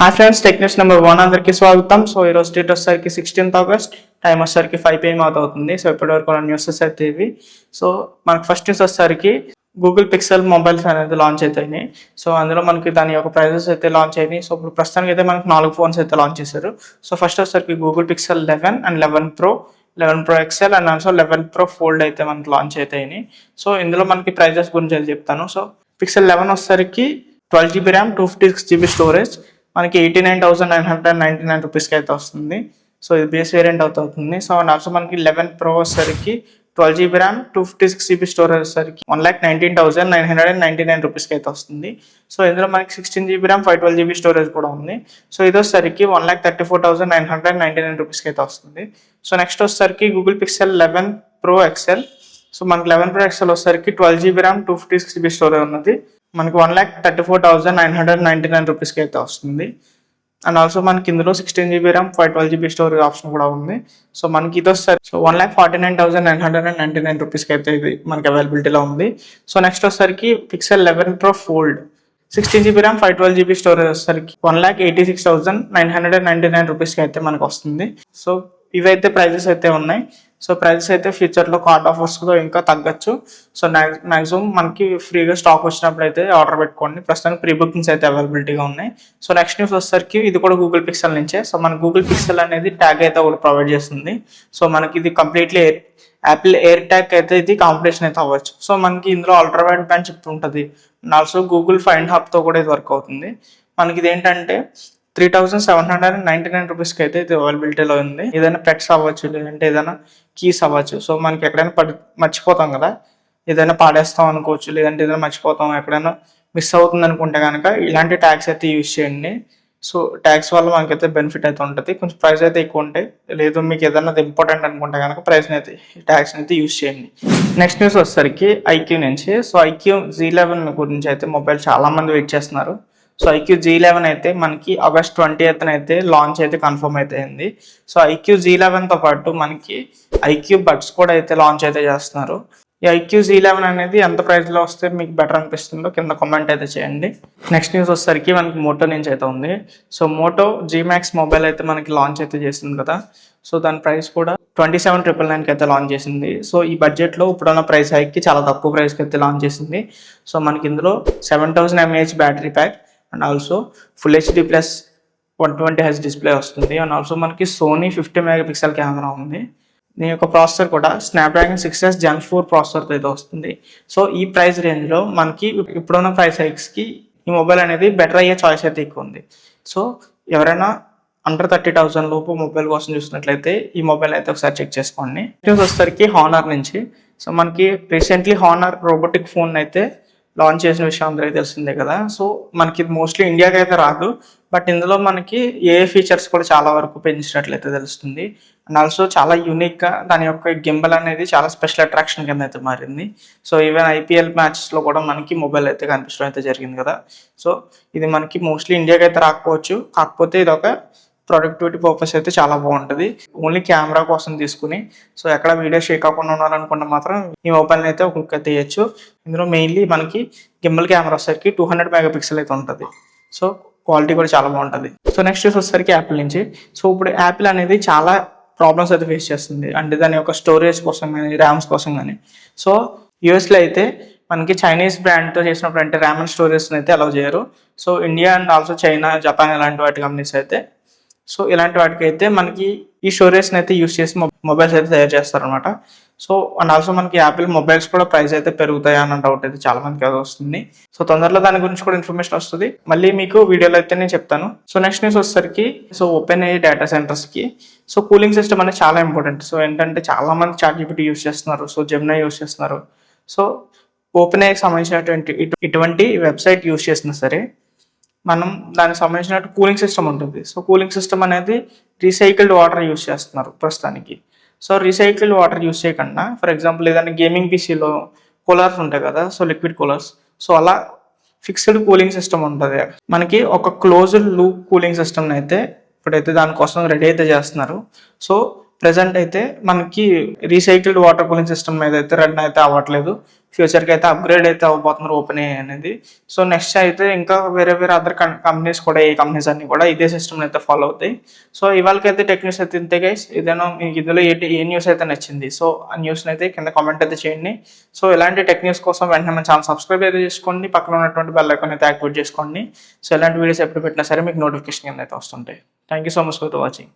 Hi friends, techniques number 1 అందరికి స్వాగతం. So ఈరోజు డేట్ వచ్చేసరికి 16th ఆగస్ట్, టైం వచ్చేసరికి 5 PM అవుతుంది. సో ఇప్పటివరకు న్యూసెస్ అయితే ఇవి. సో మనకు ఫస్ట్ న్యూస్ వచ్చేసరికి గూగుల్ పిక్సెల్ మొబైల్స్ అనేది లాంచ్ అవుతాయి. సో అందులో మనకి దాని యొక్క ప్రైజెస్ అయితే లాంచ్ అయినాయి. సో ఇప్పుడు ప్రస్తుతానికి అయితే మనకి 4 ఫోన్స్ అయితే లాంచ్ చేశారు. సో ఫస్ట్ వచ్చేసరికి Google pixel 11 and 11 Pro, 11 Pro XL and also 11 Pro Fold అయితే మనకి లాంచ్ అవుతాయి. సో ఇందులో మనకి ప్రైజెస్ గురించి అయితే చెప్తాను. సో పిక్సెల్ 11 వచ్చేసరికి 12GB ర్యామ్, 256GB స్టోరేజ్, మనకి 89,999 రూపీస్కి అయితే వస్తుంది. సో ఇది బేస్ వేరియంట్ అవుతుంది. సో అండ్ ఆల్సో మనకి 11 Pro వచ్చేసరికి 12GB ర్యామ్, 256GB స్టోరేజ్ వచ్చేసరికి 1,19,999 రూపీస్కి అయితే వస్తుంది. సో ఇందులో మనకి 16GB ర్యామ్, 512GB స్టోరేజ్ కూడా ఉంది. సో ఇది వచ్చేసరికి 1,34,999 రూపీస్కి అయితే వస్తుంది. సో నెక్స్ట్ వచ్చేసరికి Google pixel 11 Pro XL. So మనకి 11 Pro XL వచ్చేసరికి 12GB ర్యామ్, 256GB స్టోరేజ్ ఉన్నది, మనకి 1,34,999 రూపీస్కి అయితే వస్తుంది. అండ్ ఆల్సో మనకి ఇందులో 16GB RAM, 512GB storage option కూడా ఉంది. సో మనకి ఇది వస్తుంది. సో 1,49,999 రూపీస్కి అయితే ఇది మనకి అవైలబిలిటీలో ఉంది. సో నెక్స్ట్ వచ్చేసరికి pixel 11 Pro Fold, 16GB RAM, 512GB storage వచ్చేసరికి 1,86,999 రూపీస్కి అయితే మనకు వస్తుంది. సో ఇవైతే ప్రైజెస్ అయితే ఉన్నాయి. సో ప్రైజెస్ అయితే ఫ్యూచర్లో కార్డ్ ఆఫర్స్లో ఇంకా తగ్గచ్చు. సో మ్యాక్సిమం మనకి ఫ్రీగా స్టాక్ వచ్చినప్పుడు అయితే ఆర్డర్ పెట్టుకోండి. ప్రస్తుతానికి ప్రీ బుకింగ్స్ అయితే అవైలబిలిటీగా ఉన్నాయి. సో నెక్స్ట్ న్యూస్ వచ్చేసరికి ఇది కూడా గూగుల్ పిక్సెల్ నుంచే. సో మన గూగుల్ పిక్సెల్ అనేది ట్యాగ్ అయితే ఒకటి ప్రొవైడ్ చేస్తుంది. సో మనకి ఇది కంప్లీట్లీ యాపిల్ ఎయిర్ ట్యాగ్ అయితే ఇది కాంపిటీషన్ అయితే అవ్వచ్చు. సో మనకి ఇందులో అల్ట్రా వైడ్ బ్యాండ్ చిప్ ఉంటుంది. అండ్ ఆల్సో గూగుల్ ఫైండ్ హబ్తో కూడా ఇది వర్క్ అవుతుంది. మనకి ఇది ఏంటంటే 3,799 రూపీస్కి అయితే ఇది అవైలబిలిటీలో ఉంది. ఏదైనా పెట్స్ అవ్వచ్చు, లేదంటే ఏదైనా కీస్ అవ్వచ్చు. సో మనకి ఎక్కడైనా మర్చిపోతాం కదా, ఏదైనా పాడేస్తాం అనుకోవచ్చు, లేదంటే ఏదైనా మర్చిపోతాం, ఎక్కడైనా మిస్ అవుతుంది అనుకుంటే కనుక ఇలాంటి ట్యాగ్స్ అయితే యూజ్ చేయండి. సో ట్యాగ్స్ వల్ల మనకైతే బెనిఫిట్ అయితే ఉంటుంది. కొంచెం ప్రైస్ అయితే ఎక్కువ ఉంటాయి. లేదు మీకు ఏదైనా ఇంపార్టెంట్ అనుకుంటే కనుక ప్రైస్ని అయితే ట్యాగ్స్ని అయితే యూజ్ చేయండి. నెక్స్ట్ న్యూస్ వచ్చేసరికి ఐక్యూ నుంచి. సో ఐక్యూ Z11 గురించి అయితే మొబైల్ చాలా మంది వెయిట్ చేస్తున్నారు. సో ఐక్యూ Z11 అయితే మనకి August 20th అయితే లాంచ్ అయితే కన్ఫర్మ్ అయితే అయింది. సో ఐక్యూ Z11తో పాటు మనకి ఐక్యూ బడ్స్ కూడా అయితే లాంచ్ అయితే చేస్తున్నారు. ఈ ఐక్యూ Z11 అనేది ఎంత ప్రైస్లో వస్తే మీకు బెటర్ అనిపిస్తుందో కింద కామెంట్ అయితే చేయండి. నెక్స్ట్ న్యూస్ వచ్చేసరికి మనకి మోటో నుంచి అయితే ఉంది. సో మోటో G-Max మొబైల్ అయితే మనకి లాంచ్ అయితే చేసింది కదా. సో దాని ప్రైస్ కూడా 27,999కి అయితే లాంచ్ చేసింది. సో ఈ బడ్జెట్లో ఇప్పుడున్న ప్రైస్ హైక్కి చాలా తక్కువ ప్రైస్కి అయితే లాంచ్ చేసింది. సో మనకి ఇందులో 7,000 mAh battery pack and also full HD+ 120Hz display వస్తుంది. అండ్ ఆల్సో మనకి సోనీ 50 MP కెమెరా ఉంది. దీని యొక్క ప్రాసెసర్ కూడా స్నాప్డ్రాగన్ 6S Gen 4 ప్రాసెసర్తో అయితే వస్తుంది. సో ఈ ప్రైస్ రేంజ్లో మనకి ఇప్పుడున్న ప్రైస్ హైక్స్కి ఈ మొబైల్ అనేది బెటర్ అయ్యే చాయిస్ అయితే ఎక్కువ ఉంది. సో ఎవరైనా అండర్ 30,000 లోపు మొబైల్ కోసం చూసినట్లయితే ఈ మొబైల్ అయితే ఒకసారి చెక్ చేసుకోండి. న్యూస్ వచ్చేసరికి హానర్ నుంచి. సో మనకి రీసెంట్లీ హానర్ రోబోటిక్ ఫోన్ అయితే లాంచ్ చేసిన విషయం అందరికీ తెలిసిందే కదా. సో మనకి మోస్ట్లీ ఇండియాకి అయితే రాదు, బట్ ఇందులో మనకి ఏ ఫీచర్స్ కూడా చాలా వరకు పెంచినట్లయితే తెలుస్తుంది. అండ్ ఆల్సో చాలా యూనిక్గా దాని యొక్క గింబల్ అనేది చాలా స్పెషల్ అట్రాక్షన్ కింద అయితే మారింది. సో ఈవెన్ IPL మ్యాచెస్లో కూడా మనకి మొబైల్ అయితే కనిపించడం అయితే జరిగింది కదా. సో ఇది మనకి మోస్ట్లీ ఇండియాకి అయితే రాకపోవచ్చు, కాకపోతే ఇది ఒక ప్రొడక్టివిటీ పర్పస్ అయితే చాలా బాగుంటుంది. ఓన్లీ కెమెరా కోసం తీసుకుని సో ఎక్కడ వీడియో షేక్ అవ్వకుండా ఉండాలనుకుంటే మాత్రం ఈ మొబైల్ని అయితే ఒక లుక్ అయితే తీయచ్చు. ఇందులో మెయిన్లీ మనకి గింబల్ కెమెరా వచ్చేసరికి 200 MP అయితే ఉంటుంది. సో క్వాలిటీ కూడా చాలా బాగుంటుంది. సో నెక్స్ట్ వచ్చేసరికి యాపిల్ నుంచి. సో ఇప్పుడు యాపిల్ అనేది చాలా ప్రాబ్లమ్స్ అయితే ఫేస్ చేస్తుంది. అంటే దాని యొక్క స్టోరేజ్ కోసం కానీ, ర్యామ్స్ కోసం కానీ. సో యూఎస్లో అయితే మనకి చైనీస్ బ్రాండ్తో చేసినప్పుడు అంటే ర్యామ్ అండ్ స్టోరేజ్ని అయితే అలౌ చేయరు. So India and also China, Japan ఇలాంటి వాటి కంపెనీస్ అయితే సో ఇలాంటి వాటికి అయితే మనకి ఈ స్టోరేజ్ని అయితే యూస్ చేసి మొబైల్స్ అయితే తయారు చేస్తారనమాట. సో అండ్ ఆల్సో మనకి యాపిల్ మొబైల్స్ కూడా ప్రైస్ అయితే పెరుగుతాయి అన్న డౌట్ అయితే చాలా మందికి అది వస్తుంది. సో తొందరలో దాని గురించి కూడా ఇన్ఫర్మేషన్ వస్తుంది, మళ్ళీ మీకు వీడియోలో అయితే నేను చెప్తాను. సో నెక్స్ట్ న్యూస్ వచ్చేసరికి సో OpenAI డేటా సెంటర్స్కి సో కూలింగ్ సిస్టమ్ అనేది చాలా ఇంపార్టెంట్. సో ఏంటంటే చాలా మంది ChatGPT యూస్ చేస్తున్నారు, సో Gemini యూస్ చేస్తున్నారు. సో OpenAIకి సంబంధించినటువంటి ఇటువంటి వెబ్సైట్ యూస్ చేసినా సరే మనం దానికి సంబంధించిన కూలింగ్ సిస్టమ్ ఉంటుంది. సో కూలింగ్ సిస్టమ్ అనేది రీసైకిల్డ్ వాటర్ యూస్ చేస్తున్నారు ప్రస్తుతానికి. సో రీసైకిల్డ్ వాటర్ యూస్ చేయకుండా ఫర్ ఎగ్జాంపుల్ ఏదైనా గేమింగ్ PCలో కూలర్స్ ఉంటాయి కదా, సో లిక్విడ్ కూలర్స్, సో అలా ఫిక్స్డ్ కూలింగ్ సిస్టమ్ ఉంటుంది. మనకి ఒక క్లోజ్డ్ లూప్ కూలింగ్ సిస్టమ్ని అయితే ఇప్పుడైతే దానికోసం రెడీ అయితే చేస్తున్నారు. సో ప్రెసెంట్ అయితే మనకి రీసైకిల్డ్ వాటర్ కూలింగ్ సిస్టమ్ మీద అయితే రన్ అయితే అవ్వట్లేదు. ఫ్యూచర్కి అయితే అప్గ్రేడ్ అయితే అవ్వబోతున్నారు ఓపెన్ ఏఐ అనేది. సో నెక్స్ట్ అయితే ఇంకా వేరే వేరే అదర్ కంపెనీస్ కూడా, ఏ కంపెనీస్ అన్ని కూడా ఇదే సిస్టమ్ అయితే ఫాలో అవుతాయి. సో ఇవాళకైతే టెక్ న్యూస్ అయితే ఇంతే గైస్. ఏదైనా మీకు ఇందులో ఏ న్యూస్ అయితే నచ్చింది, సో ఆ న్యూస్ని అయితే కింద కామెంట్ అయితే చేయండి. సో ఇలాంటి టెక్ న్యూస్ కోసం వెంటనే మన ఛానల్ సబ్స్క్రైబ్ అయితే చేసుకోండి, పక్కన ఉన్నటువంటి బెల్ ఐకాన్ అయితే యాక్టివేట్ చేసుకోండి. సో ఇలాంటి వీడియోస్ ఎప్పుడు పెట్టినా సరే మీకు నోటిఫికేషన్ కింద అయితే వస్తుంటాయి. Thank you so much for watching.